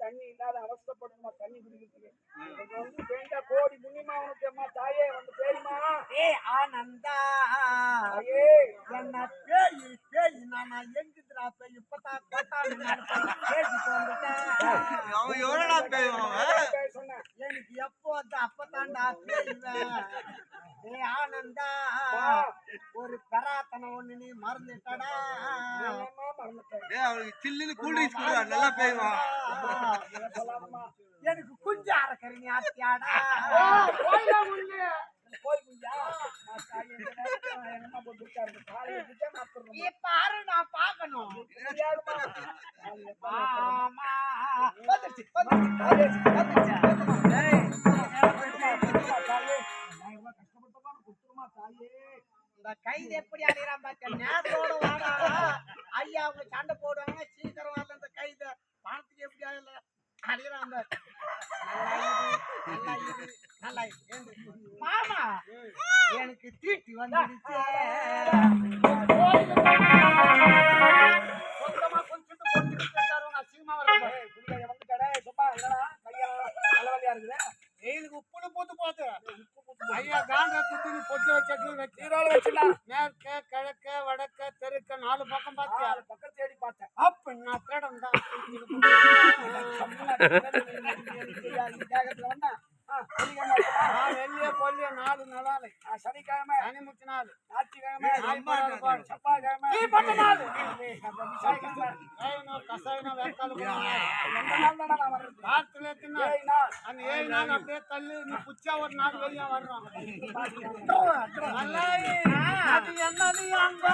தண்ணி இல்லாத அவசரப்படுமா தண்ணி குடிக்கிறதுக்கு வந்து வேண்டா கோடி புண்ணியமா உனக்கு அம்மா தாயே வந்து பேருமா ஆனந்தா என்ன பேய் பேய் நானா எங்குதுடா பேய் இப்பதான் பேசிட்டு வந்துட்டேன் எனக்கு எப்போ வந்து அப்பதான்டா பேய்வேன் ஆனந்தா ஒரு பெராத்தனை ஒண்ணு நீ மறந்துட்டடா நல்லா பேய்வான் எனக்கு குஞ்சு அறக்கறி நீ ஆத்தியாடா பாரு நான் பாக்கணும் இந்த கைது எப்படி அடிக்கிறான் பாத்தியா நேரத்தோட வாடா ஐயா அவங்க சண்டை போடுவாங்க சீக்கிரம் வரல இந்த கைது பணத்துக்கு எப்படி அடிக்கிறான் நல்லா மாமா எனக்கு தீட்டி வந்துடுச்சு சொந்தமா கொஞ்சம் அசிங்கமா வெயிலுக்கு உப்புன்னு பூத்து போகுது ஐயா காந்த துட்டு பொட்டு வச்சுலாம் மேற்க கிழக்க வடக்க தெருக்க 4 பக்கம் பார்த்தியா பக்கம் தேடி பார்த்தேன் அப்ப நான் தேடம் தான் வெள்ளிய கொல்லிய 4 நாளாலை சனிக்கிழமை சனிமுச்சு நாள் ஞாயிற்றுக்கிழமை செவ்வாய்க்கிழமை கசாயம் வேக்காடு ராத்திரில தின்னா அந்த 7 நாள் அப்படியே தள்ளு நீ புச்சா ஒரு நாள் வெளியே வர்றோம் அது என்னது அங்க